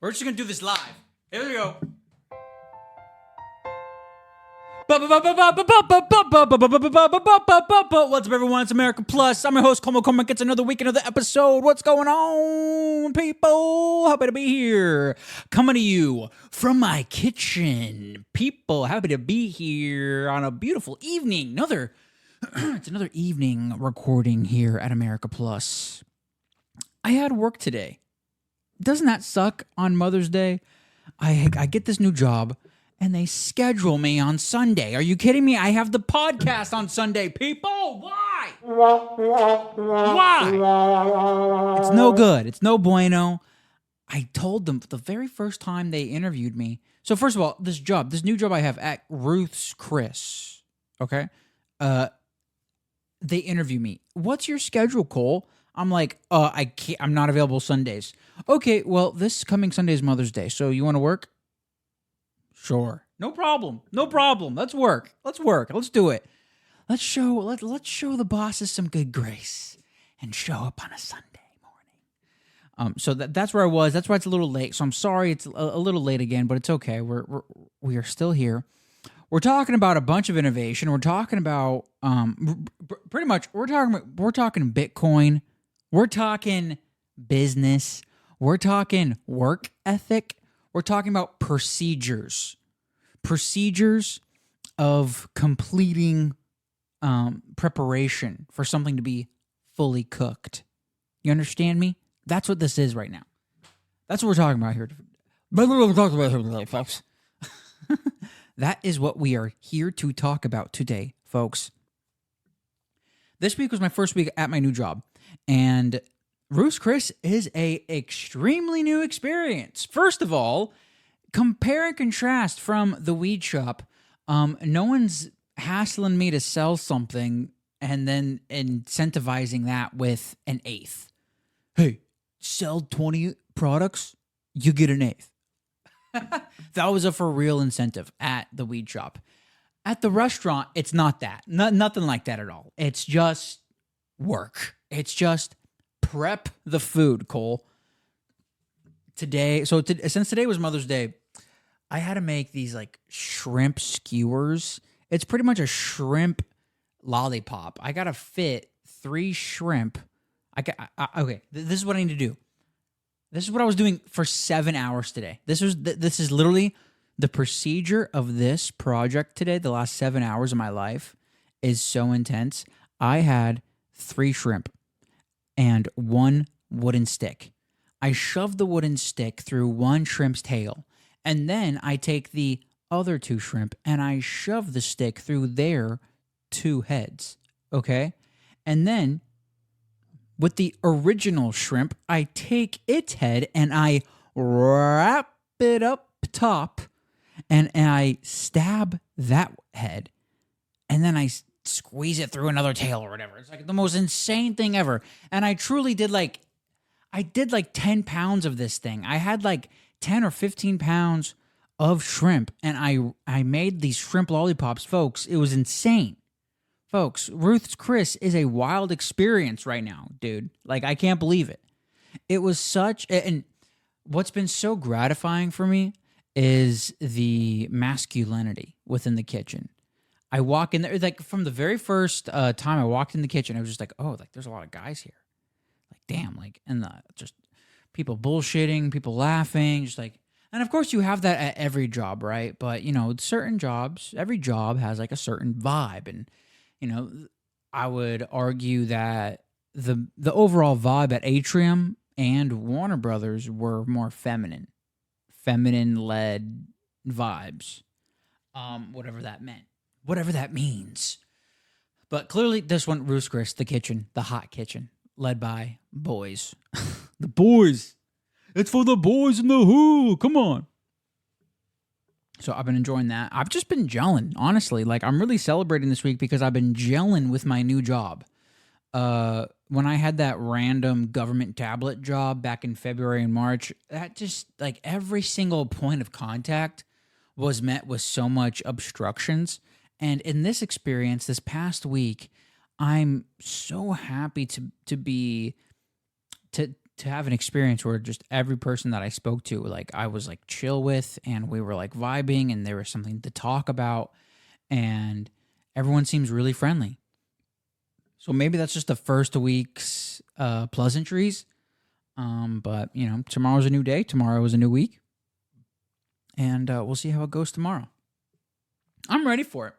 We're just gonna do this live. Here we go. What's up, everyone? It's America Plus. I'm your host, Como Cormac. It's another week, another episode. What's going on, people? Happy to be here. Coming to you from my kitchen. People, happy to be here on a beautiful evening. It's another evening recording here at America Plus. I had work today. Doesn't that suck on Mother's Day? I get this new job, and they schedule me on Sunday. Are you kidding me? I have the podcast on Sunday, people. Why? Why? It's no good. It's no bueno. I told them the very first time they interviewed me. So first of all, this new job I have at Ruth's Chris, okay? They interview me. What's your schedule, Cole? I'm like, I'm not available Sundays. Okay, well, this coming Sunday is Mother's Day, so you want to work? Sure. No problem. Let's work. Let's do it. Let's show the bosses some good grace and show up on a Sunday morning. So that's where I was. That's why it's a little late. So I'm sorry it's a little late again, but it's okay. We are still here. We're talking about a bunch of innovation. We're talking about pretty much we're talking Bitcoin. We're talking business. We're talking work ethic. We're talking about procedures of completing preparation for something to be fully cooked. You understand me? That's what this is right now. That's what we're talking about here. Folks. That is what we are here to talk about today, folks. This week was my first week at my new job, and Ruth's Chris is a extremely new experience. First of all, compare and contrast from the weed shop. No one's hassling me to sell something and then incentivizing that with an eighth. Hey, sell 20 products, you get an eighth. That was a for real incentive at the weed shop. At the restaurant, it's not that. Nothing like that at all. It's just work. It's just prep the food, Cole. Since today was Mother's Day, I had to make these like shrimp skewers. It's pretty much a shrimp lollipop. I gotta fit 3 shrimp. Okay. This is what I need to do. This is what I was doing for 7 hours today. This is literally the procedure of this project today. The last 7 hours of my life is so intense. I had 3 shrimp and 1 wooden stick. I shoved the wooden stick through 1 shrimp's tail, and then I take the other 2 shrimp and I shove the stick through their 2 heads. Okay? And then with the original shrimp, I take its head and I wrap it up top and I stab that head and then I squeeze it through another tail or whatever. It's like the most insane thing ever. And I truly did like 10 pounds of this thing. I had like 10 or 15 pounds of shrimp and I made these shrimp lollipops, folks. It was insane. Folks, Ruth's Chris is a wild experience right now, dude. Like, I can't believe it. It was and what's been so gratifying for me is the masculinity within the kitchen. I walk in there, like, from the very first time I walked in the kitchen, I was just like, oh, like, there's a lot of guys here. Like, damn, like, and just people bullshitting, people laughing, just like, and of course you have that at every job, right? But, you know, certain jobs, every job has, like, a certain vibe, and you know, I would argue that the overall vibe at Atrium and Warner Brothers were more feminine-led vibes, whatever that meant, whatever that means. But clearly, this one, Ruth's Chris, the kitchen, the hot kitchen, led by boys. The boys. It's for the boys in the Who. Come on. So I've been enjoying that. I've just been gelling, honestly. Like, I'm really celebrating this week because I've been gelling with my new job. When I had that random government tablet job back in February and March, that just, like, every single point of contact was met with so much obstructions. And in this experience, this past week, I'm so happy to to have an experience where just every person that I spoke to, like I was like chill with, and we were like vibing, and there was something to talk about, and everyone seems really friendly. So maybe that's just the first week's pleasantries. But you know, tomorrow's a new day. Tomorrow is a new week, and we'll see how it goes tomorrow. I'm ready for it.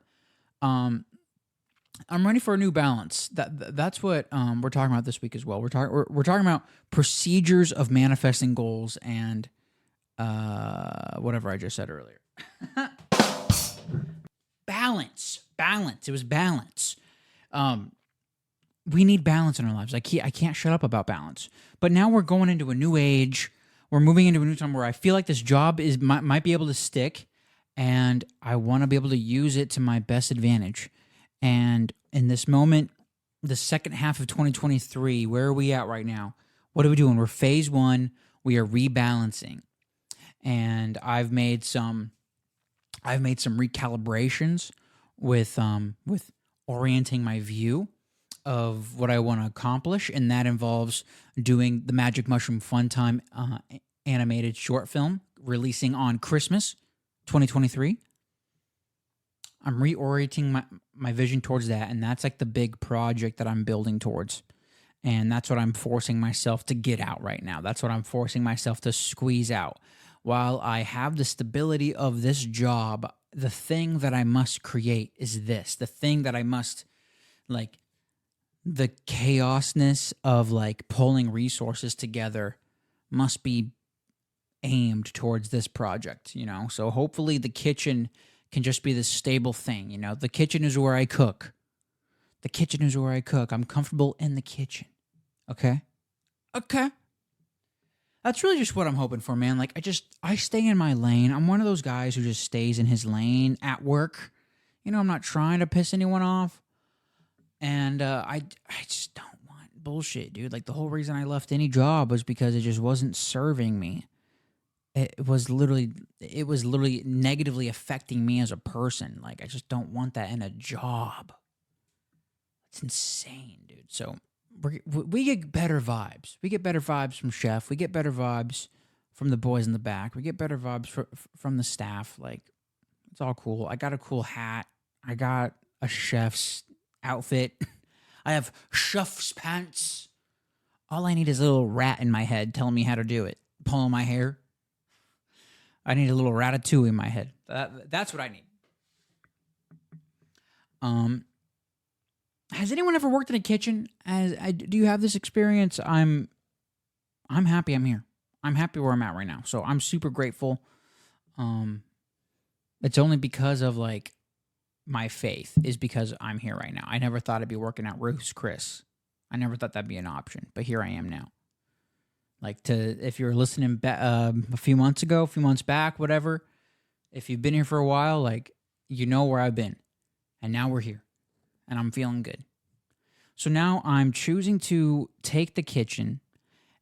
I'm ready for a new balance. That's what we're talking about this week as well. We're talking about procedures of manifesting goals and whatever I just said earlier. Balance. It was balance. We need balance in our lives. I can't shut up about balance. But now we're going into a new age. We're moving into a new time where I feel like this job might be able to stick, and I want to be able to use it to my best advantage. And in this moment, the second half of 2023, where are we at right now? What are we doing? We're phase 1. We are rebalancing. And I've made some recalibrations with orienting my view of what I want to accomplish, and that involves doing the Magic Mushroom Fun Time animated short film releasing on Christmas 2023. I'm reorienting my vision towards that, and that's like the big project that I'm building towards. And that's what I'm forcing myself to get out right now. That's what I'm forcing myself to squeeze out. While I have the stability of this job, the thing that I must create is this. The thing that I must, like, the chaosness of like pulling resources together must be aimed towards this project, you know? So hopefully the kitchen can just be this stable thing, you know? The kitchen is where I cook. The kitchen is where I cook. I'm comfortable in the kitchen. Okay? Okay. That's really just what I'm hoping for, man. Like, I stay in my lane. I'm one of those guys who just stays in his lane at work. You know, I'm not trying to piss anyone off. And I just don't want bullshit, dude. Like, the whole reason I left any job was because it just wasn't serving me. It was literally negatively affecting me as a person. Like, I just don't want that in a job. It's insane, dude. So we get better vibes. We get better vibes from Chef. We get better vibes from the boys in the back. We get better vibes from the staff. Like, it's all cool. I got a cool hat. I got a chef's outfit. I have chef's pants. All I need is a little rat in my head telling me how to do it. Pulling my hair. I need a little ratatouille in my head. That's what I need. Has anyone ever worked in a kitchen? Do you have this experience? I'm happy I'm here. I'm happy where I'm at right now. So I'm super grateful. It's only because of like my faith is because I'm here right now. I never thought I'd be working at Ruth's Chris. I never thought that'd be an option, but here I am now. Like, if you're listening a few months ago, a few months back, whatever, if you've been here for a while, like, you know where I've been. And now we're here. And I'm feeling good. So now I'm choosing to take the kitchen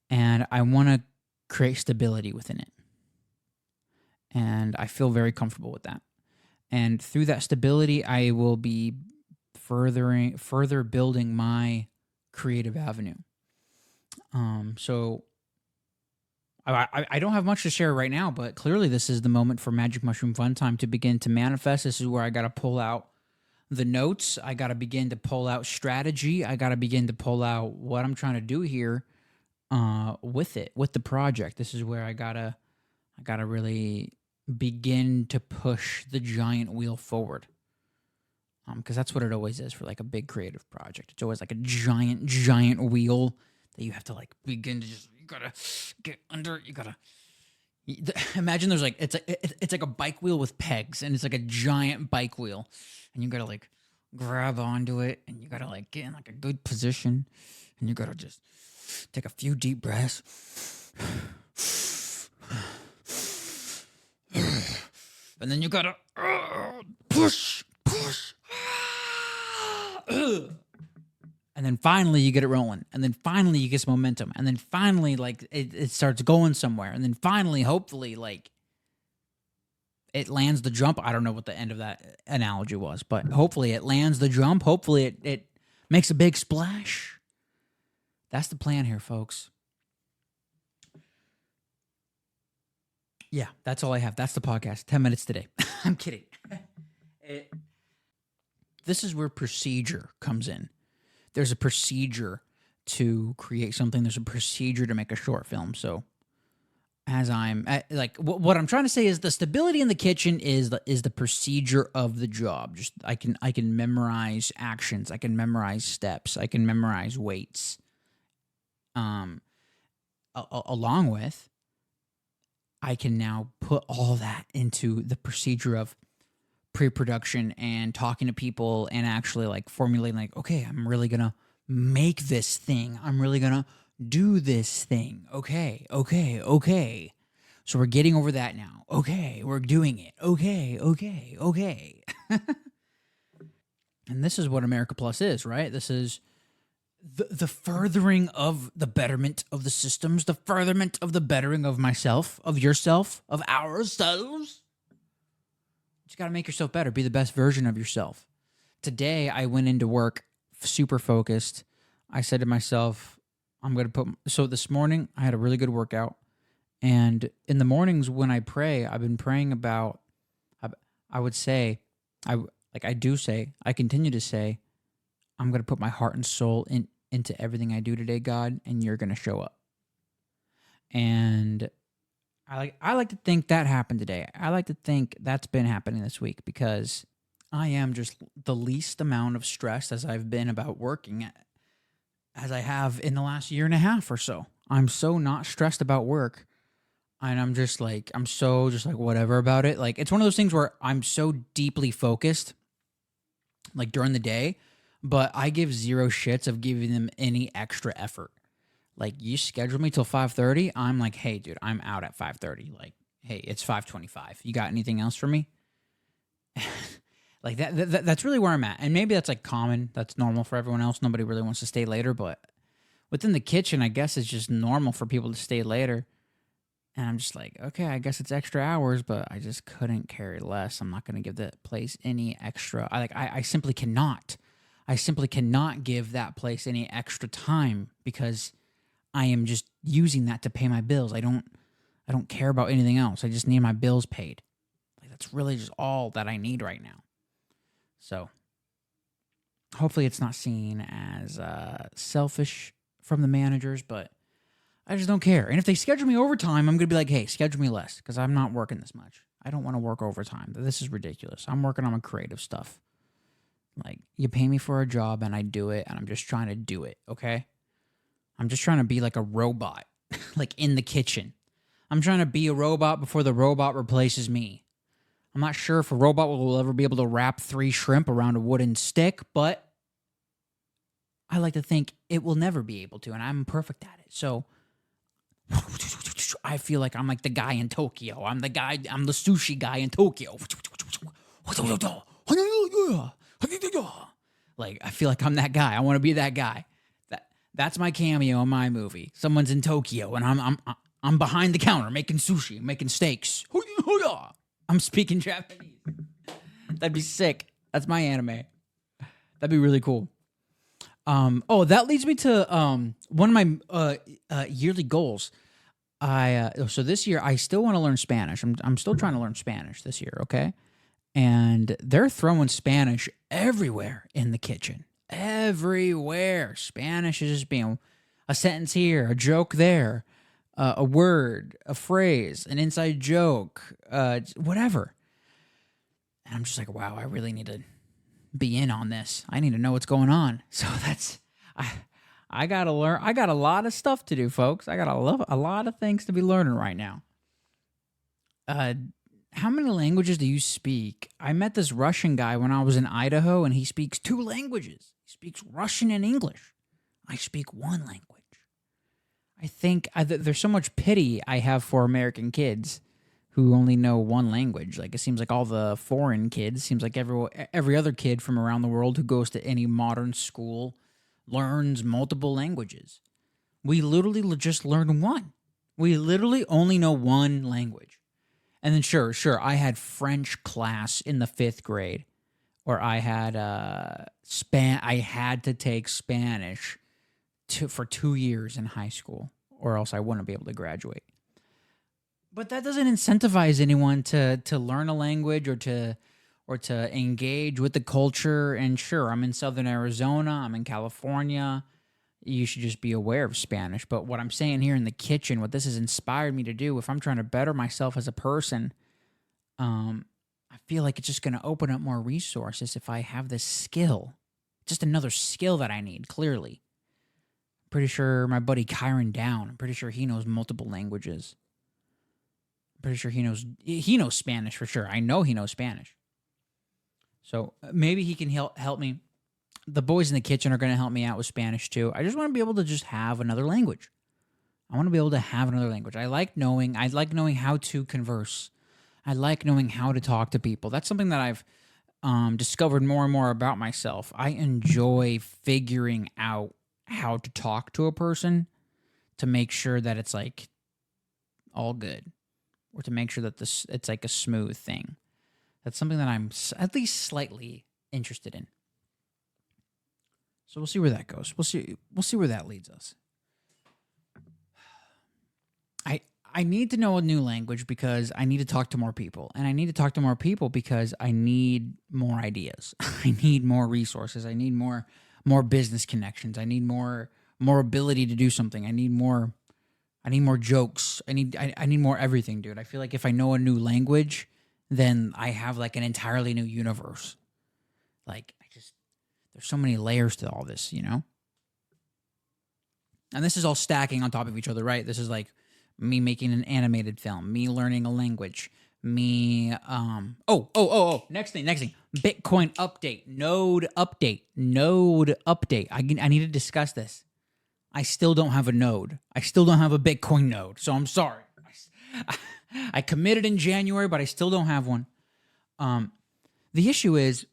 and I want to create stability within it. And I feel very comfortable with that. And through that stability, I will be further building my creative avenue. So I don't have much to share right now, but clearly this is the moment for Magic Mushroom Fun Time to begin to manifest. This is where I got to pull out the notes. I got to begin to pull out strategy. I got to begin to pull out what I'm trying to do here with the project. This is where I gotta really begin to push the giant wheel forward. Because that's what it always is for like a big creative project. It's always like a giant wheel that you have to like begin to just, you gotta get under, imagine there's like, it's like a bike wheel with pegs, and it's like a giant bike wheel, and you gotta like grab onto it, and you gotta like get in like a good position, and you gotta just take a few deep breaths, and then you gotta push, and then finally you get it rolling, and then finally you get some momentum, and then finally like it starts going somewhere, and then finally hopefully like it lands the jump. I don't know what the end of that analogy was, but hopefully it lands the jump. Hopefully it makes a big splash. That's the plan here, folks. Yeah, that's all I have. That's the podcast. 10 minutes today. I'm kidding. It- this is where procedure comes in. There's a procedure to create something. There's a procedure to make a short film. So as what I'm trying to say is the stability in the kitchen is the procedure of the job. Just I can memorize actions. I can memorize steps. I can memorize weights. Along with, I can now put all that into the procedure of pre-production and talking to people and actually like formulating like, okay, I'm really gonna make this thing. I'm really gonna do this thing. Okay. So we're getting over that now. Okay, we're doing it. Okay. And this is what America Plus is, right? This is the furthering of the betterment of the systems, the furtherment of the bettering of myself, of yourself, of ourselves. You got to make yourself better. Be the best version of yourself. Today, I went into work super focused. I said to myself, I'm going to put... So this morning, I had a really good workout. And in the mornings when I pray, I've been praying about... I would say... I continue to say, I'm going to put my heart and soul into everything I do today, God, and you're going to show up. And I like to think that happened today. I like to think that's been happening this week because I am just the least amount of stress as I've been about working as I have in the last year and a half or so. I'm so not stressed about work. And I'm so whatever about it. Like, it's one of those things where I'm so deeply focused, like during the day, but I give zero shits of giving them any extra effort. Like, you schedule me till 5:30, I'm like, hey, dude, I'm out at 5:30. Like, hey, it's 5:25. You got anything else for me? Like, that's really where I'm at. And maybe that's, like, common. That's normal for everyone else. Nobody really wants to stay later. But within the kitchen, I guess it's just normal for people to stay later. And I'm just like, okay, I guess it's extra hours, but I just couldn't care less. I'm not going to give that place any extra. I simply cannot. I simply cannot give that place any extra time because I am just using that to pay my bills. I don't care about anything else. I just need my bills paid. Like, that's really just all that I need right now. So hopefully it's not seen as selfish from the managers, but I just don't care. And if they schedule me overtime, I'm going to be like, hey, schedule me less because I'm not working this much. I don't want to work overtime. This is ridiculous. I'm working on my creative stuff. Like, you pay me for a job and I do it, and I'm just trying to do it, okay? I'm just trying to be like a robot, like in the kitchen. I'm trying to be a robot before the robot replaces me. I'm not sure if a robot will ever be able to wrap 3 shrimp around a wooden stick, but I like to think it will never be able to, and I'm perfect at it. So I feel like I'm like the guy in Tokyo. I'm the sushi guy in Tokyo. Like, I feel like I'm that guy. I want to be that guy. That's my cameo in my movie. Someone's in Tokyo, and I'm behind the counter making sushi, making steaks. I'm speaking Japanese. That'd be sick. That's my anime. That'd be really cool. That leads me to one of my yearly goals. So this year I still want to learn Spanish. I'm still trying to learn Spanish this year. Okay. And they're throwing Spanish everywhere in the kitchen. Everywhere. Spanish is just being a sentence here, a joke there, a word, a phrase, an inside joke, whatever. And I'm just like, wow, I really need to be in on this. I need to know what's going on. So I gotta learn. I got a lot of stuff to do, folks. I got a lot of things to be learning right now. How many languages do you speak? I met this Russian guy when I was in Idaho, and he speaks 2 languages. He speaks Russian and English. I speak 1 language. I think there's so much pity I have for American kids who only know 1 language. Like, it seems like all the foreign kids, seems like every other kid from around the world who goes to any modern school learns multiple languages. We literally just learn 1. We literally only know 1 language. And then sure, I had French class in the 5th grade, or I had I had to take Spanish for 2 years in high school, or else I wouldn't be able to graduate. But that doesn't incentivize anyone to learn a language or to engage with the culture. And sure, I'm in Southern Arizona, I'm in California. You should just be aware of Spanish. But what I'm saying here in the kitchen, what this has inspired me to do, if I'm trying to better myself as a person, I feel like it's just going to open up more resources if I have this skill. Just another skill that I need, clearly. Pretty sure my buddy Kyron Down, I'm pretty sure he knows multiple languages. I'm pretty sure he knows Spanish for sure. I know he knows Spanish. So maybe he can help me. The boys in the kitchen are going to help me out with Spanish too. I just want to be able to just have another language. I want to be able to have another language. I like knowing how to converse. I like knowing how to talk to people. That's something that I've discovered more and more about myself. I enjoy figuring out how to talk to a person to make sure that it's like all good, or to make sure that it's like a smooth thing. That's something that I'm at least slightly interested in. So we'll see where that goes. We'll see where that leads us. I need to know a new language because I need to talk to more people. And I need to talk to more people because I need more ideas. I need more resources. I need more business connections. I need more ability to do something. I need more jokes. I need more everything, dude. I feel like if I know a new language, then I have like an entirely new universe. Like there's so many layers to all this, you know? And this is all stacking on top of each other, right? This is like me making an animated film, me learning a language, me next thing. Bitcoin update, node update. I need to discuss this. I still don't have a node. I still don't have a Bitcoin node. So I'm sorry. I committed in January, but I still don't have one. The issue is,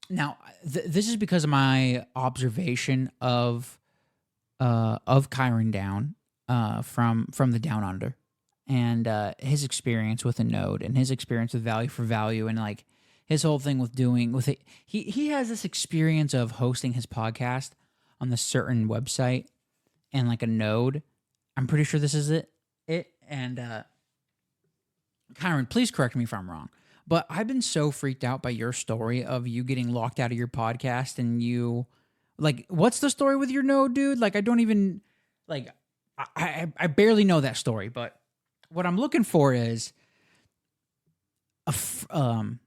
now, this is because of my observation of Kyron Down from the Down Under, and his experience with a node, and his experience with value for value, and like his whole thing with doing with it. He has this experience of hosting his podcast on this certain website and like a node. I'm pretty sure this is it. And Kyron, please correct me if I'm wrong. But I've been so freaked out by your story of you getting locked out of your podcast, and you, like, what's the story with your node, dude? Like, I don't even, like, I barely know that story, but what I'm looking for is what I'm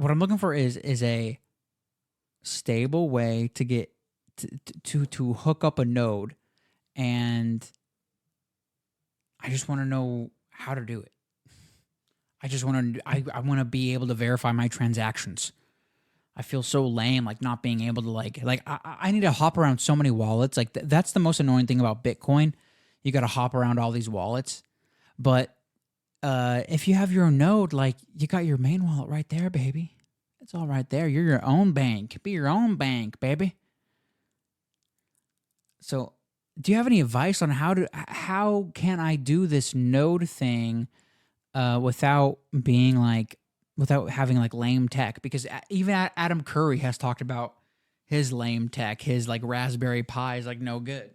looking for is a stable way to get to hook up a node, and I just want to know how to do it. I want to be able to verify my transactions. I feel so lame, like not being able to like I need to hop around so many wallets. Like that's the most annoying thing about Bitcoin. You got to hop around all these wallets. But if you have your own node, like you got your main wallet right there, baby. It's all right there. You're your own bank. Be your own bank, baby. So, do you have any advice on how can I do this node thing without having like lame tech? Because even Adam Curry has talked about his lame tech, his like Raspberry Pi is like no good.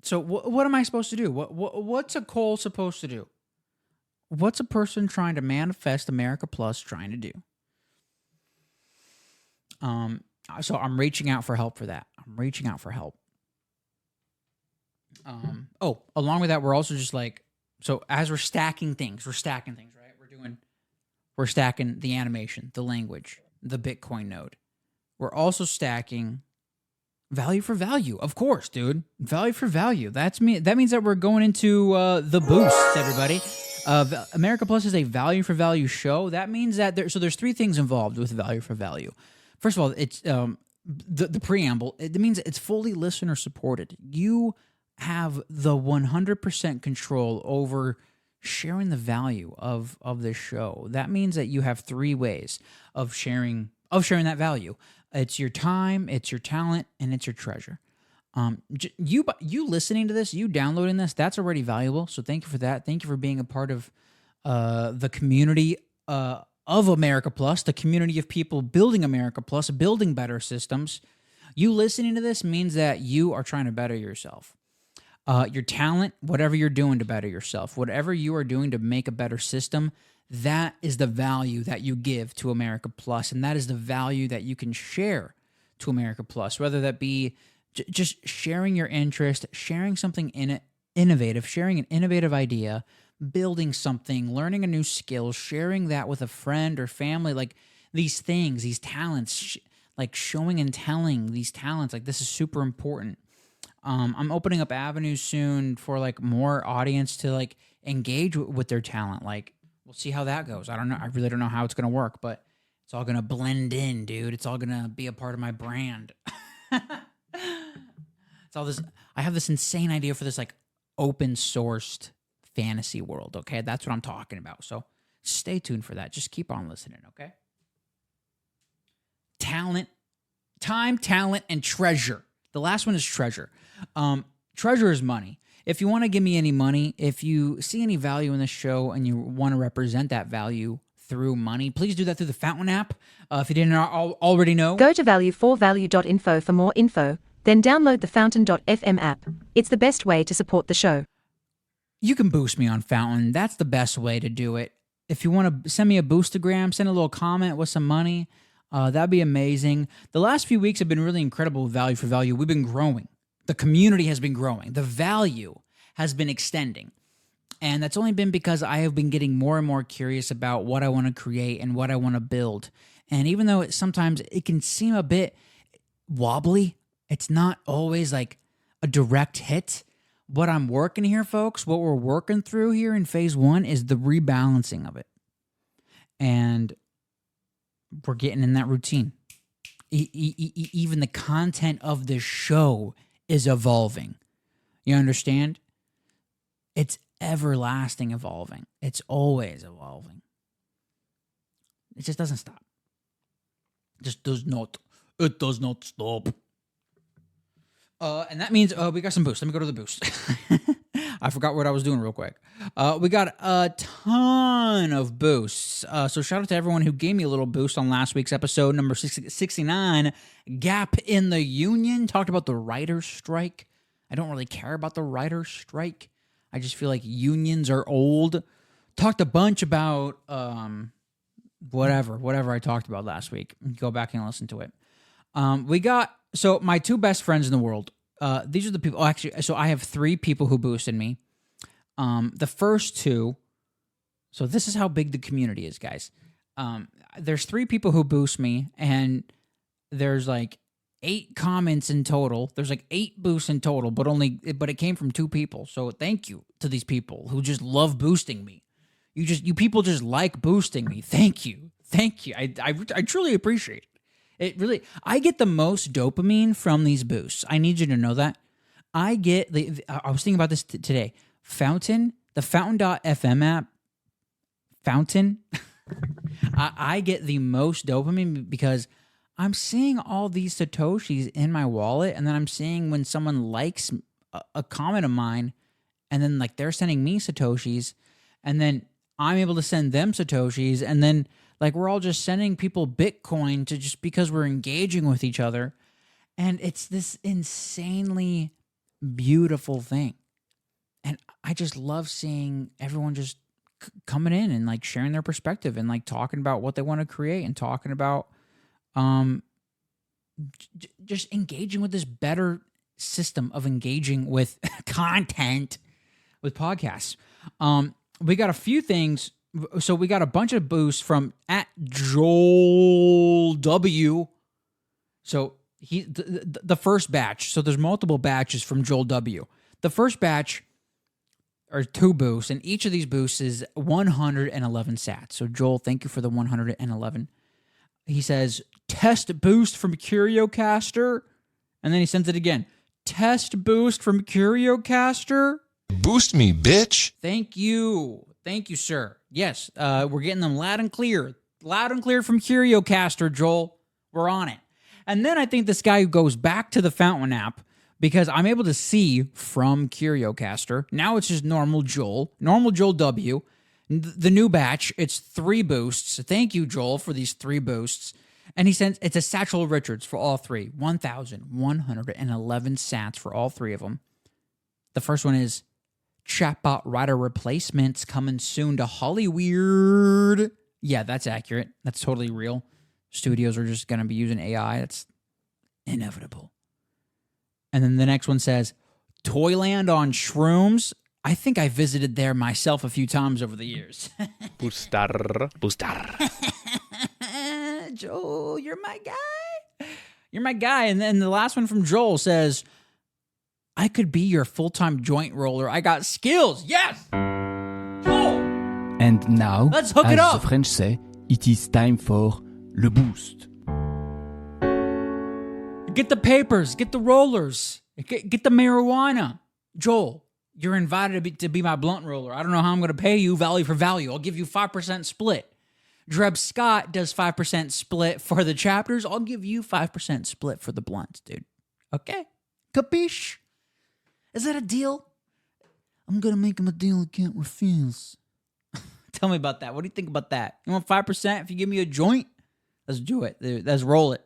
So what am I supposed to do? What's a Cole supposed to do? What's a person trying to manifest America Plus trying to do? So I'm reaching out for help for that. Along with that, we're also just like, so as we're stacking things, right? We're stacking the animation, the language, the Bitcoin node. We're also stacking value for value. Of course, dude. Value for value. That means that we're going into the boosts, everybody. America Plus is a value for value show. That means that there's three things involved with value for value. First of all, it's the preamble. It means it's fully listener supported. You have the 100% control over sharing the value of this show. That means that you have three ways of sharing that value. It's your time, it's your talent, and it's your treasure. You listening to this, you downloading this, that's already valuable. So thank you for that. Thank you for being a part of the community of America Plus, the community of people building America Plus, building better systems. You listening to this means that you are trying to better yourself. Your talent, whatever you're doing to better yourself, whatever you are doing to make a better system, that is the value that you give to America Plus, and that is the value that you can share to America Plus, whether that be just sharing your interest, sharing something innovative, sharing an innovative idea, building something, learning a new skill, sharing that with a friend or family, like these things, these talents, like showing and telling these talents, like this is super important. I'm opening up avenues soon for like more audience to like engage with their talent. Like we'll see how that goes. I don't know. I really don't know how it's going to work, but it's all going to blend in, dude. It's all going to be a part of my brand. It's all this. I have this insane idea for this like open sourced fantasy world. Okay. That's what I'm talking about. So stay tuned for that. Just keep on listening. Okay. Talent, time, talent, and treasure. The last one is treasure. Treasure is money. If you want to give me any money, if you see any value in this show and you want to represent that value through money, please do that through the Fountain app. If you didn't already know, go to value4value.info for more info, then download the Fountain.fm app. It's the best way to support the show. You can boost me on Fountain. That's the best way to do it. If you want to send me a boostagram, send a little comment with some money, that'd be amazing. The last few weeks have been really incredible with Value for Value. We've been growing. The community has been growing. The value has been extending. And that's only been because I have been getting more and more curious about what I want to create and what I want to build. And even though sometimes it can seem a bit wobbly, it's not always like a direct hit. What I'm working here, folks, what we're working through here in phase 1 is the rebalancing of it. And we're getting in that routine. Even the content of the show is evolving. You understand? It's everlasting evolving. It's always evolving. It just doesn't stop. It just does not. It does not stop. And that means we got some boost. Let me go to the boost. I forgot what I was doing real quick. We got a ton of boosts. So shout out to everyone who gave me a little boost on last week's episode, number 69, Gap in the Union. Talked about the writer's strike. I don't really care about the writer's strike. I just feel like unions are old. Talked a bunch about whatever I talked about last week. Go back and listen to it. So my two best friends in the world, these are the people, so I have 3 people who boosted me. The first 2, so this is how big the community is, guys. There's 3 people who boost me, and there's like 8 comments in total. There's like 8 boosts in total, but it came from 2 people. So thank you to these people who just love boosting me. You people just like boosting me. Thank you. I truly appreciate it. It really, I get the most dopamine from these boosts. I need you to know that. I get I was thinking about this today. Fountain, the Fountain.fm app, Fountain. I get the most dopamine because I'm seeing all these Satoshis in my wallet, and then I'm seeing when someone likes a comment of mine, and then like they're sending me Satoshis, and then I'm able to send them Satoshis, and then like we're all just sending people Bitcoin to just because we're engaging with each other. And it's this insanely beautiful thing. And I just love seeing everyone just coming in and like sharing their perspective and like talking about what they want to create and talking about just engaging with this better system of engaging with content with podcasts. We got a few things. So we got a bunch of boosts from @Joel W. So the first batch. So there's multiple batches from Joel W. The first batch are 2 boosts, and each of these boosts is 111 sats. So Joel, thank you for the 111. He says, test boost from CurioCaster. And then he sends it again. Test boost from CurioCaster. Boost me, bitch. Thank you. Thank you, sir. Yes, we're getting them loud and clear. Loud and clear from CurioCaster, Joel. We're on it. And then I think this guy goes back to the Fountain app because I'm able to see from CurioCaster. Now it's just normal Joel W. The new batch, it's 3 boosts. Thank you, Joel, for these 3 boosts. And he sends, it's a Satchel Richards for all 3. 1,111 sats for all 3 of them. The first one is chatbot writer replacements coming soon to Hollywood. Yeah, that's accurate. That's totally real. Studios are just going to be using AI. That's inevitable. And then the next one says, Toyland on shrooms. I think I visited there myself a few times over the years. Bustar. Joel, you're my guy. You're my guy. And then the last one from Joel says, I could be your full-time joint roller. I got skills. Yes. Joel. And now, Let's hook as it up. the French say, it is time for le boost. Get the papers. Get the rollers. Get the marijuana. Joel, you're invited to be my blunt roller. I don't know how I'm going to pay you value for value. I'll give you 5% split. Dreb Scott does 5% split for the chapters. I'll give you 5% split for the blunts, dude. Okay? Capiche? Is that a deal? I'm going to make him a deal he can't refuse. Tell me about that. What do you think about that? You want 5% if you give me a joint? Let's do it. Let's roll it.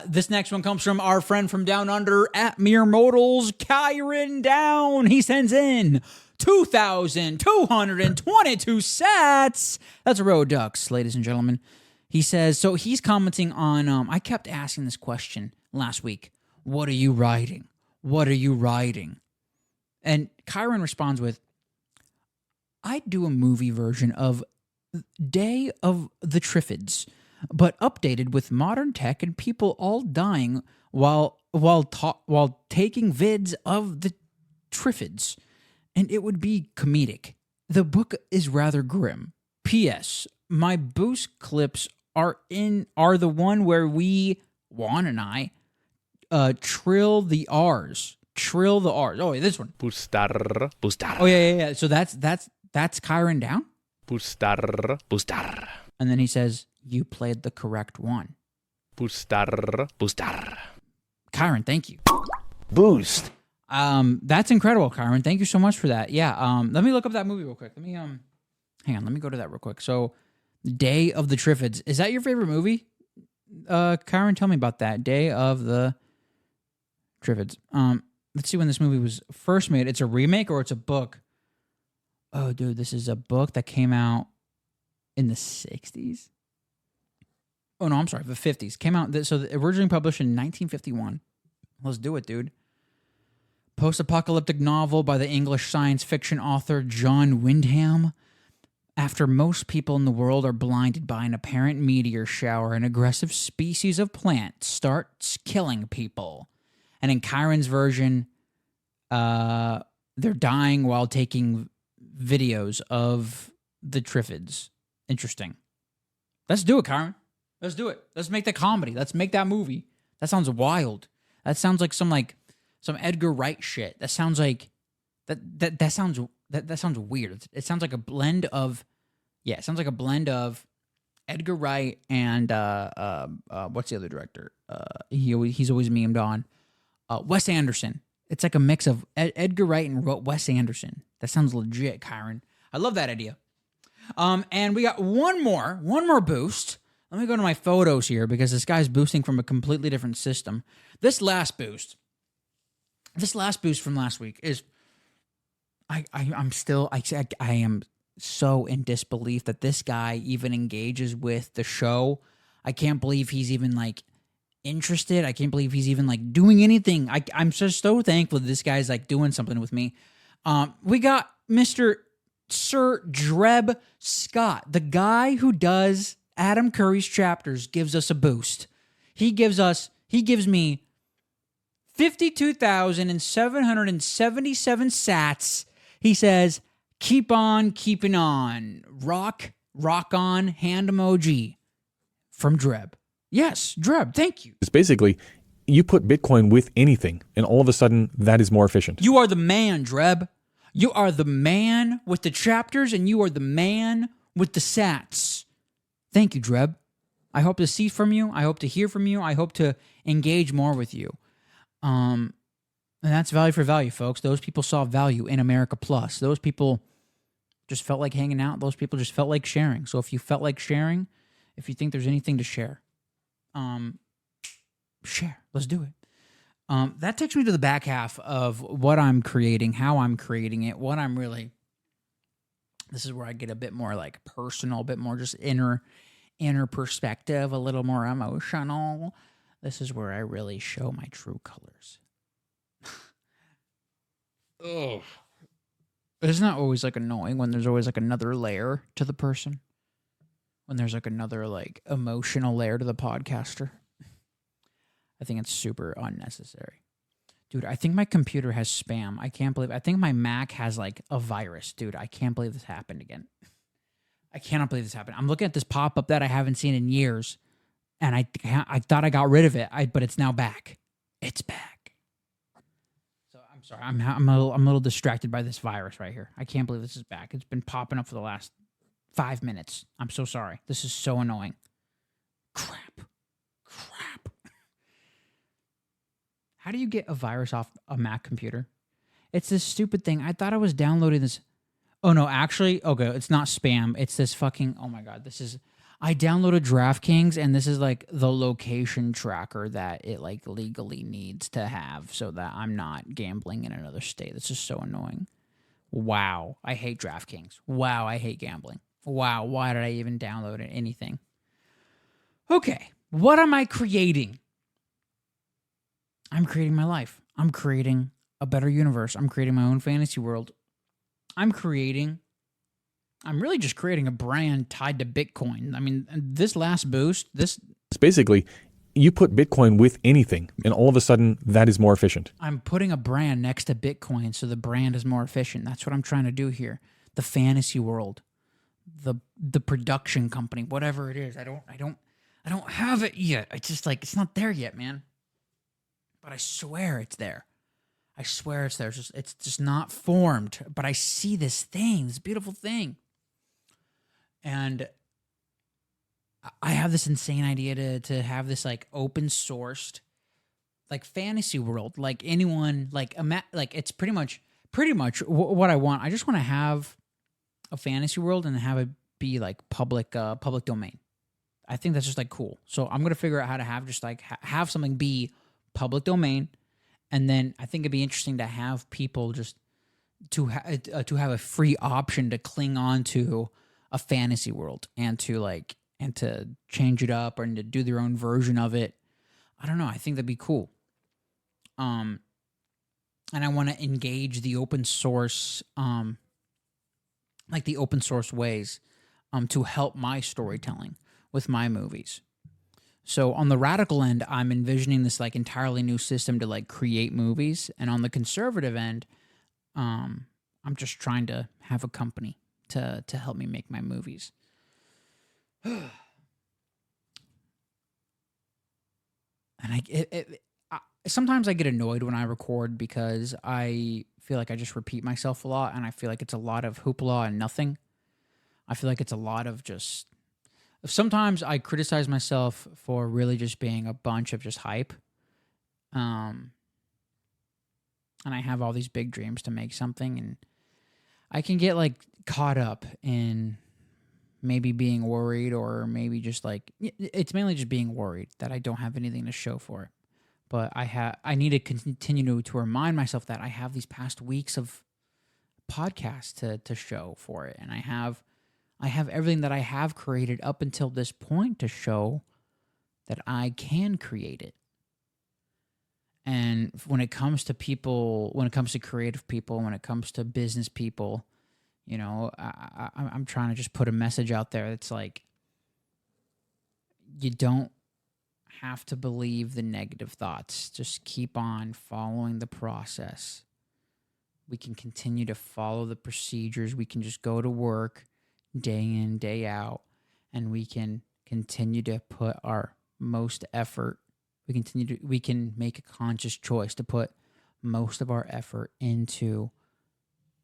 This next one comes from our friend from down under at Mere Modals, Kyron Down. He sends in 2,222 sats. That's a row of ducks, ladies and gentlemen. He says, so he's commenting on, I kept asking this question last week. What are you writing? What are you writing? And Kyron responds with, I'd do a movie version of Day of the Triffids, but updated with modern tech and people all dying while taking vids of the Triffids. And it would be comedic. The book is rather grim. P.S. My boost clips are the one where Juan and I, trill the R's. Trill the R's. Oh, yeah, this one. Bustar. Oh, yeah. So that's Kyron Down? Bustar. And then he says, you played the correct one. Bustar. Kyron, thank you. Boost. That's incredible, Kyron. Thank you so much for that. Yeah, let me look up that movie real quick. Hang on, let me go to that real quick. So, Day of the Triffids. Is that your favorite movie? Kyron, tell me about that. Day of the Triffids. Let's see when this movie was first made. It's a remake or it's a book? Oh, dude, this is a book that came out in the 60s. Oh, no, I'm sorry, the 50s. Came out, so originally published in 1951. Let's do it, dude. Post-apocalyptic novel by the English science fiction author John Wyndham. After most people in the world are blinded by an apparent meteor shower, an aggressive species of plant starts killing people. And in Kyron's version, they're dying while taking videos of the Triffids. Interesting. Let's do it, Kyron. Let's do it. Let's make that comedy. Let's make that movie. That sounds wild. That sounds like some Edgar Wright shit. That sounds like that sounds weird. It sounds like a blend of Edgar Wright and what's the other director? He's always memed on Wes Anderson. It's like a mix of Edgar Wright and Wes Anderson. That sounds legit, Kyron. I love that idea. And we got one more boost. Let me go to my photos here because this guy's boosting from a completely different system. This last boost from last week is I am so in disbelief that this guy even engages with the show. I can't believe he's even like interested. I can't believe he's even like doing anything. I'm just so thankful that this guy's like doing something with me. We got Mr. Sir Dreb Scott, the guy who does Adam Curry's chapters, gives us a boost. He gives me 52,777 sats. He says, keep on keeping on. Rock on, hand emoji from Dreb. Yes, Dreb, thank you. It's basically, you put Bitcoin with anything, and all of a sudden, that is more efficient. You are the man, Dreb. You are the man with the chapters, and you are the man with the sats. Thank you, Dreb. I hope to see from you. I hope to hear from you. I hope to engage more with you. And that's value for value, folks. Those people saw value in America Plus. Those people just felt like hanging out. Those people just felt like sharing. So if you felt like sharing, if you think there's anything to share, share. Let's do it. That takes me to the back half of what I'm creating, how I'm creating it, what I'm really. This is where I get a bit more like personal, a bit more just inner perspective, a little more emotional. This is where I really show my true colors. Oh. Isn't that always like annoying when there's always like another layer to the person? When there's like another like emotional layer to the podcaster? I think it's super unnecessary. Dude, I think my computer has spam. I can't believe. I think my Mac has like a virus. Dude, I can't believe this happened again. I cannot believe this happened. I'm looking at this pop-up that I haven't seen in years, and I thought I got rid of it, but it's now back. It's back. So I'm sorry. I'm a little distracted by this virus right here. I can't believe this is back. It's been popping up for the last 5 minutes. I'm so sorry. This is so annoying. Crap. How do you get a virus off a Mac computer? It's this stupid thing. I thought I was downloading this. Oh, no, actually, okay, it's not spam. It's this fucking, oh my God, I downloaded DraftKings, and this is like the location tracker that it like legally needs to have so that I'm not gambling in another state. This is so annoying. Wow, I hate DraftKings. Wow, I hate gambling. Wow, why did I even download anything? Okay, what am I creating? I'm creating my life. I'm creating a better universe. I'm creating my own fantasy world. I'm really just creating a brand tied to Bitcoin. I mean, this last boost, It's basically, you put Bitcoin with anything, and all of a sudden, that is more efficient. I'm putting a brand next to Bitcoin so the brand is more efficient. That's what I'm trying to do here. The fantasy world, the production company, whatever it is. I don't have it yet. It's just like, it's not there yet, man. But I swear it's there. I swear it's there. It's just not formed. But I see this thing, this beautiful thing. And I have this insane idea to have this like open sourced like fantasy world. Like anyone, like it's pretty much what I want. I just want to have a fantasy world and have it be like public domain. I think that's just like cool. So I'm gonna figure out how to have just like have something be public domain, and then I think it'd be interesting to have people just to have a free option to cling on to a fantasy world and to change it up and to do their own version of it. I don't know. I think that'd be cool. And I want to engage the open source, like the open source ways, to help my storytelling with my movies. So on the radical end, I'm envisioning this like entirely new system to like create movies, and on the conservative end, I'm just trying to have a company to help me make my movies. And sometimes I get annoyed when I record because I feel like I just repeat myself a lot, and I feel like it's a lot of hoopla and nothing. I feel like it's a lot of just. Sometimes I criticize myself for really just being a bunch of just hype. And I have all these big dreams to make something, and I can get like caught up in maybe being worried, or maybe just like it's mainly just being worried that I don't have anything to show for it. But I need to continue to remind myself that I have these past weeks of podcasts to show for it, and I have everything that I have created up until this point to show that I can create it. And when it comes to people, when it comes to creative people, when it comes to business people, you know, I'm trying to just put a message out there that's like, you don't have to believe the negative thoughts. Just keep on following the process. We can continue to follow the procedures. We can just go to work day in, day out, and we can continue to put our most effort. We can make a conscious choice to put most of our effort into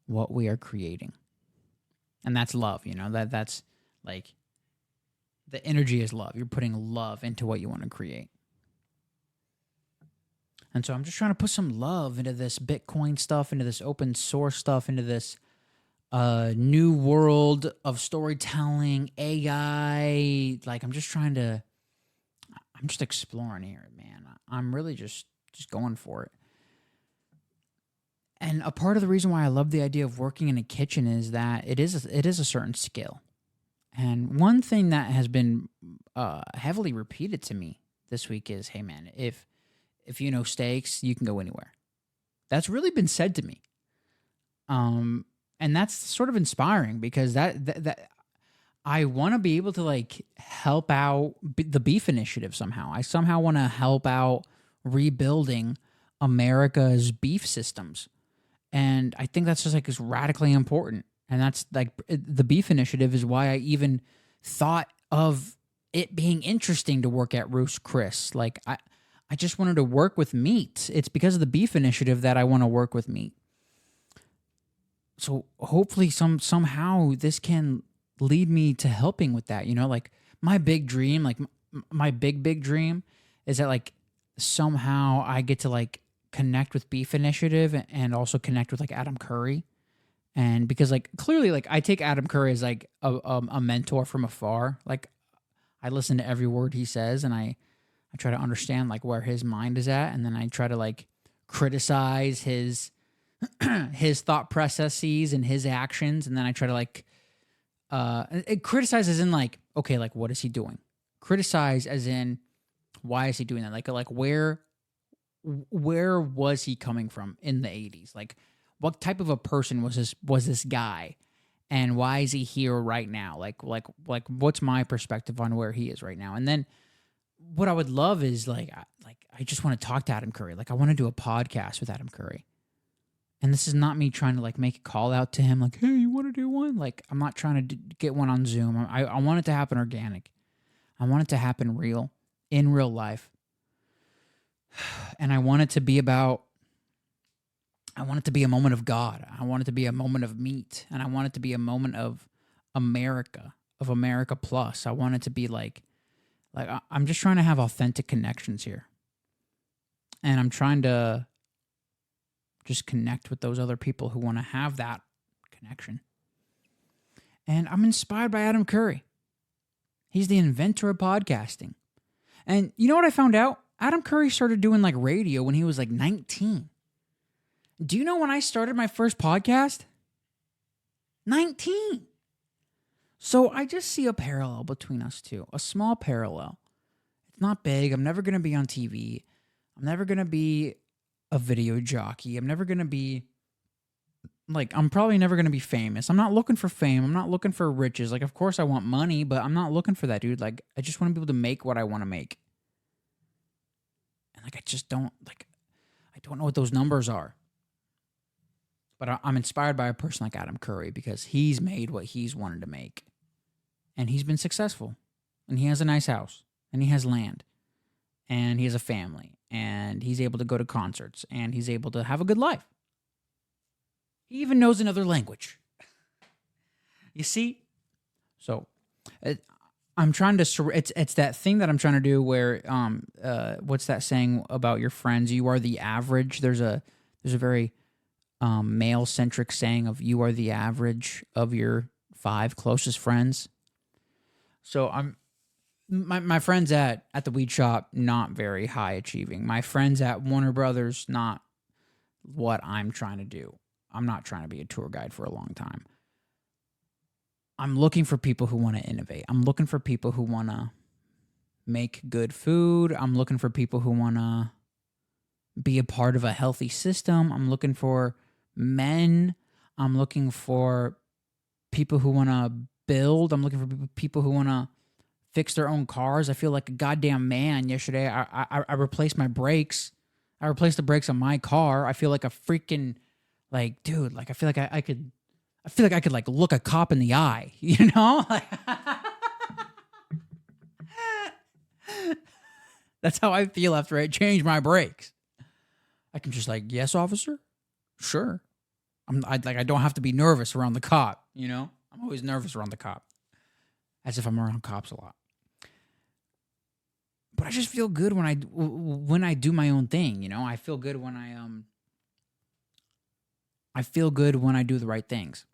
what we are creating. And that's love, you know, that's like the energy is love. You're putting love into what you want to create. And so I'm just trying to put some love into this Bitcoin stuff, into this open source stuff, into this new world of storytelling, AI. Like I'm just exploring here, man. I'm really just just going for it. And a part of the reason why I love the idea of working in a kitchen is that it is a certain skill. And one thing that has been heavily repeated to me this week is, hey man, if you know steaks, you can go anywhere. That's really been said to me. And that's sort of inspiring because that I want to be able to like help out the beef initiative somehow. I somehow want to help out rebuilding America's beef systems. And I think that's just like is radically important. And that's like the beef initiative is why I even thought of it being interesting to work at Roost Chris. Like I just wanted to work with meat. It's because of the beef initiative that I want to work with meat. So hopefully somehow this can lead me to helping with that. You know, like my big dream, like my big dream is that like somehow I get to like connect with Beef Initiative and also connect with like Adam Curry. And because like clearly like I take Adam Curry as like a mentor from afar. Like I listen to every word he says and I try to understand like where his mind is at, and then I try to like criticize his his thought processes and his actions, and then I try to like it criticizes in like, okay, like what is he doing? Criticize as in why is he doing that? Like where was he coming from in the 80s? Like what type of a person was this guy, and why is he here right now? Like what's my perspective on where he is right now? And then what I would love is like I just want to talk to Adam Curry. Like I want to do a podcast with Adam Curry. And this is not me trying to like make a call out to him like, hey, you want to do one? Like I'm not trying to get one on Zoom. I want it to happen organic. I want it to happen real, in real life. And I want it to be a moment of God. I want it to be a moment of meat. And I want it to be a moment of America Plus. I want it to be like I'm just trying to have authentic connections here. And I'm trying to just connect with those other people who want to have that connection. And I'm inspired by Adam Curry. He's the inventor of podcasting. And you know what I found out? Adam Curry started doing like radio when he was like 19. Do you know when I started my first podcast? 19. So I just see a parallel between us two, a small parallel. It's not big. I'm never going to be on TV. I'm never going to be a video jockey. I'm never going to be like, I'm probably never going to be famous. I'm not looking for fame. I'm not looking for riches. Like, of course I want money, but I'm not looking for that, dude. Like, I just want to be able to make what I want to make. And like, I don't know what those numbers are. But I'm inspired by a person like Adam Curry because he's made what he's wanted to make. And he's been successful. And he has a nice house. And he has land. And he has a family. And he's able to go to concerts. And he's able to have a good life. He even knows another language. You see? So, I'm trying to... It's that thing that I'm trying to do where... what's that saying about your friends? You are the average. There's a very... male-centric saying of you are the average of your 5 closest friends. So my friends at the weed shop, not very high achieving. My friends at Warner Brothers, not what I'm trying to do. I'm not trying to be a tour guide for a long time. I'm looking for people who want to innovate. I'm looking for people who want to make good food. I'm looking for people who want to be a part of a healthy system. I'm looking for men. I'm looking for people who want to build. I'm looking for people who want to fix their own cars. I feel like a goddamn man yesterday. I replaced my brakes. I replaced the brakes on my car. I feel like a freaking, like, dude, like, I feel like I could like look a cop in the eye, you know? That's how I feel after I change my brakes. I can just like, yes, officer? Sure. I don't have to be nervous around the cop, you know? I'm always nervous around the cop. As if I'm around cops a lot. But I just feel good when I do my own thing, you know? I feel good when I feel good when I do the right things.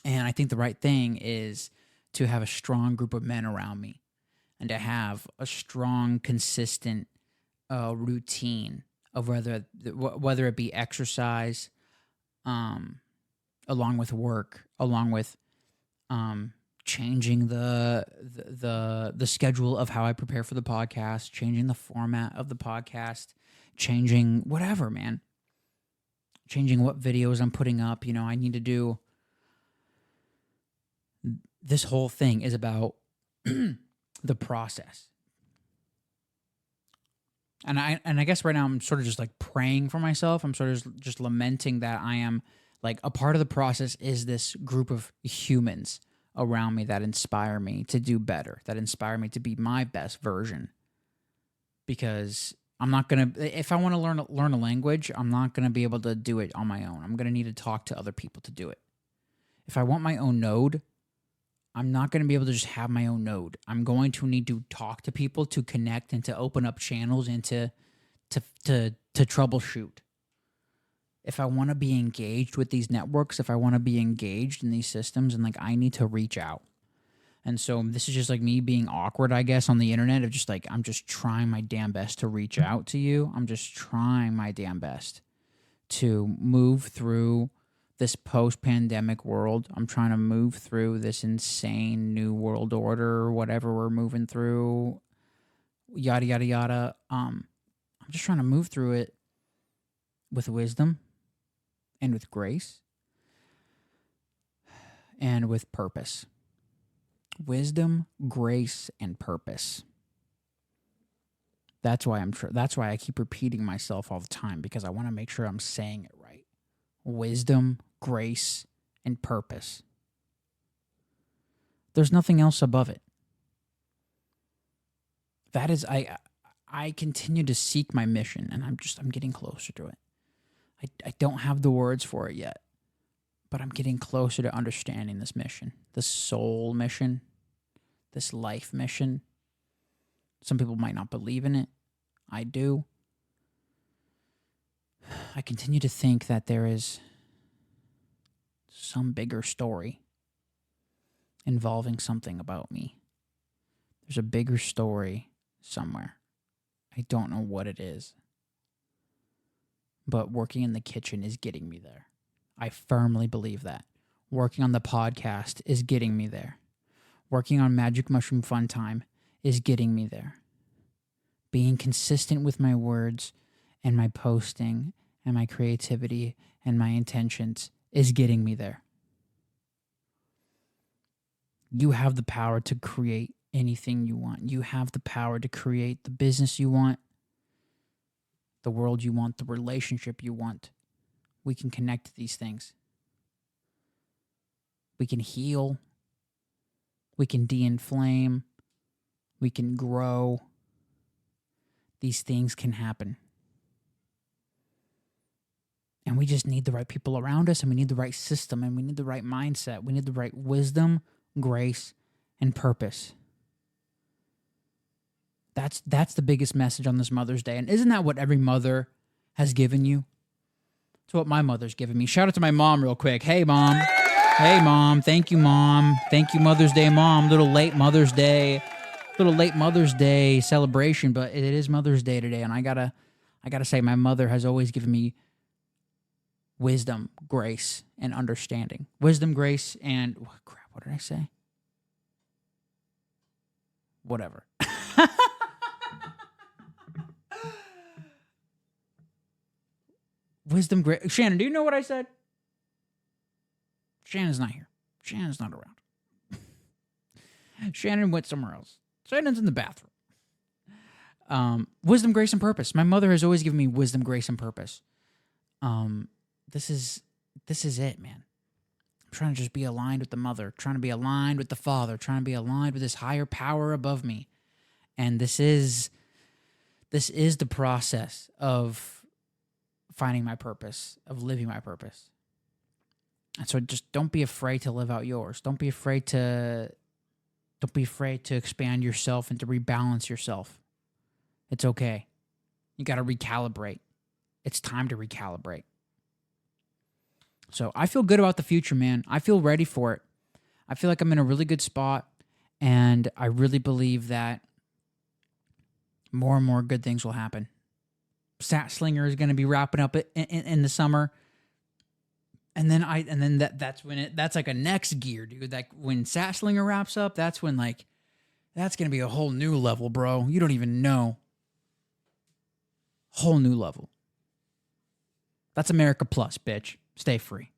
And I think the right thing is to have a strong group of men around me and to have a strong, consistent routine of whether it be exercise, along with work, along with changing the schedule of how I prepare for the podcast, changing the format of the podcast, changing whatever, man. Changing what videos I'm putting up. You know, I need to do. This whole thing is about the process. And I guess right now I'm sort of just like praying for myself. I'm sort of just lamenting that I am like a part of the process is this group of humans around me that inspire me to do better, that inspire me to be my best version. Because I'm not going to, if I want to learn a language, I'm not going to be able to do it on my own. I'm going to need to talk to other people to do it. If I want my own node, I'm not going to be able to just have my own node. I'm going to need to talk to people to connect and to open up channels and to troubleshoot. If I want to be engaged with these networks, if I want to be engaged in these systems, and like I need to reach out. And so this is just like me being awkward, I guess, on the internet of just like, I'm just trying my damn best to reach out to you. I'm just trying my damn best to move through this post-pandemic world. I'm trying to move through this insane new world order or whatever we're moving through, yada, yada, yada. I'm just trying to move through it with wisdom and with grace and with purpose. Wisdom, grace, and purpose. That's why that's why I keep repeating myself all the time, because I want to make sure I'm saying it right. Wisdom, grace, and purpose. There's nothing else above it. That is, I continue to seek my mission, and I'm getting closer to it. I don't have the words for it yet, but I'm getting closer to understanding this mission, this soul mission, this life mission. Some people might not believe in it. I do. I continue to think that there is some bigger story involving something about me. There's a bigger story somewhere. I don't know what it is. But working in the kitchen is getting me there. I firmly believe that. Working on the podcast is getting me there. Working on Magic Mushroom Fun Time is getting me there. Being consistent with my words and my posting and my creativity and my intentions is getting me there. You have the power to create anything you want. You have the power to create the business you want, the world you want, the relationship you want. We can connect to these things. We can heal. We can de-inflame. We can grow. These things can happen. And we just need the right people around us, and we need the right system, and we need the right mindset. We need the right wisdom, grace, and purpose. That's the biggest message on this Mother's Day. And isn't that what every mother has given you? It's what my mother's given me. Shout out to my mom real quick. Hey, Mom. Hey, Mom. Thank you, Mom. Thank you, Mother's Day, Mom. Little late Mother's Day celebration, but it is Mother's Day today, and I gotta say, my mother has always given me wisdom, grace, and understanding. Wisdom, grace, and what did I say? Whatever. Wisdom, grace. Shannon, do you know what I said? Shannon's not here. Shannon's not around. Shannon went somewhere else. Shannon's in the bathroom. Wisdom, grace, and purpose. My mother has always given me wisdom, grace, and purpose. This is it, man. I'm trying to just be aligned with the mother, trying to be aligned with the father, trying to be aligned with this higher power above me. And this is the process of finding my purpose, of living my purpose. And so just don't be afraid to live out yours. Don't be afraid to expand yourself and to rebalance yourself. It's okay. You got to recalibrate. It's time to recalibrate. So I feel good about the future, man. I feel ready for it. I feel like I'm in a really good spot, and I really believe that more and more good things will happen. Sat Slinger is going to be wrapping up in the summer. And then that's when that's like a next gear, dude. Like when Sat Slinger wraps up, that's when like that's going to be a whole new level, bro. You don't even know. Whole new level. That's America Plus, bitch. Stay free.